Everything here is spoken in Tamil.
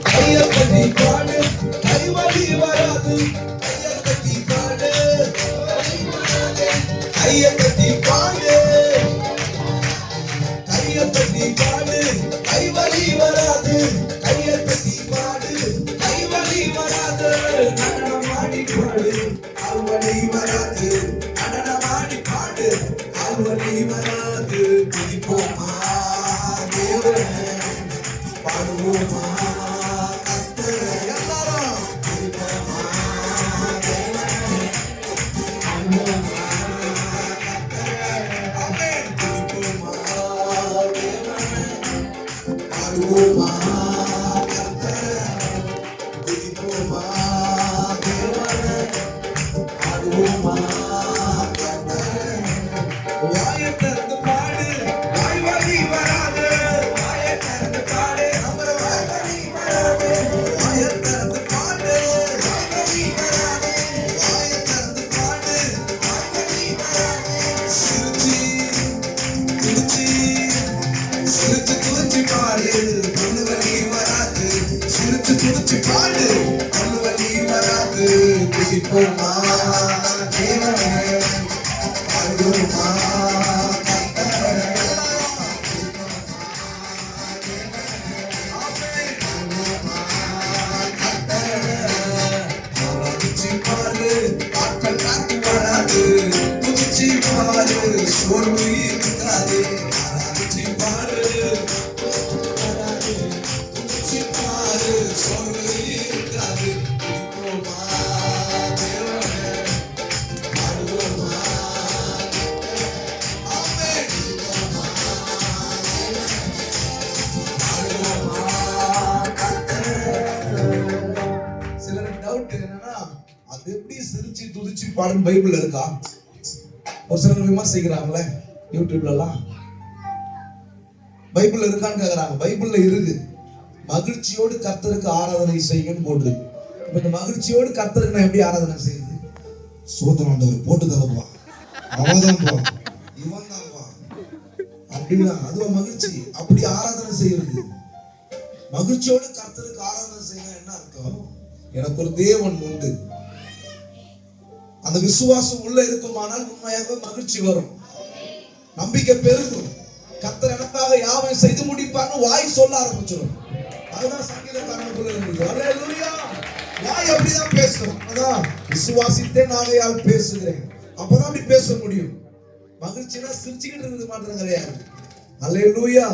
கைய கட்டி பாடு, கைவலி வராது. கைய கட்டி பாடு, கைய கட்டி பாடு, கைய கட்டி பாடு, கைவலி வராது. கைய கட்டி பாடு, கைவலி வராது. நடனமாடி பாடு, கால்வலி வராது. நடனமாடி பாடு, கால்வலி வராது. குதிப்போமா தேவனே, பாடுவோமா கர்த்தரே. எல்லாரும் குதிப்போமா தேவனே, பாடுவோமா கர்த்தரே. ஆமென். குதிப்போமா தேவனே, பாடுவோமா கர்த்தரே. குதிப்போமா தேவனே, பாடுவோமா கர்த்தரே. வாயை திறந்து பாடு, வாய்வலி வராது. வாயை திறந்து பாடு, அப்புறம் வாய்வலி வராது. வாயை திறந்து பாடு, வாய்வலி வராது. வாயை திறந்து பாடு, வாய்வலி வராது. சிரிச்சு துடிச்சு, சிரிச்சு துடிச்சு பாடு, பல்லுவலி வராது. சிரிச்சு துடிச்சு பாடு, பல்லுவலி வராது. குதிப்போமா தேவனே, பாடுவோமா கர்த்தரே. ஆமென். பாடுவோமா கர்த்தரே. துதிச்சு பாரு, காற்றல் காத்து வராது. துதிச்சு பாரு, சோர்வு இருக்காது. ஆராதிச்சு பாரு, வராது. துதிச்சு பாரு, சோர்வு இருக்காது. குதிப்போமா தேவனே, பாடுவோமா ஆமென். பாடுவோமா கர்த்தரே. சிலருக்கு டவுட் என்னன்னா, அது எப்படி சிரிச்சு துதிச்சு பாடும் பைபிள்ல இருக்கா? ஒரு சிலர் விமர்சிக்கிறாங்களே யூடியூப்ல எல்லாம், பைபிள்ல இருக்கான்னு கேக்குறாங்க. பைபிள்ல இருக்கு. மகிழ்ச்சியோடு கர்த்தருக்கு ஆராதனை செய்யுங்கன்னு போட்டு. இப்ப இந்த மகிழ்ச்சியோடு கர்த்தருக்கு நான் எப்படி ஆராதனை செய்யுது? சோதனை ஆண்டவர் போட்டு தரப்பா, அவதான் பா, இவன் தான் பா அப்படின்னா அதுவா மகிழ்ச்சி? அப்படி ஆராதனை செய்யறது. மகிழ்ச்சியோடு கர்த்தருக்கு ஆராதனை செய்ய என்ன அர்த்தம்? எனக்கு ஒரு தேவன் உண்டு. அந்த விசுவாசம் உள்ள இருக்குமானால் உண்மையாக மகிழ்ச்சி வரும், நம்பிக்கை பெருகும். கர்த்தர் எனக்காக யாவை செய்து முடிப்பார்னு வாய் சொல்ல ஆரம்பிச்சிடும். அதுதான் சங்கீதக்காரனுக்குள்ள இருந்தது. அல்லேலூயா. வாய் அப்படிதான் பேசணும். அதான் விசுவாசித்தேன் ஆகையால் பேசுகிறேன். அப்பதான் அப்படி பேச முடியும். மகிழ்ச்சினா சிரிச்சுக்கிட்டு இருக்க மாட்டேங்க கிடையாது. அல்லேலூயா.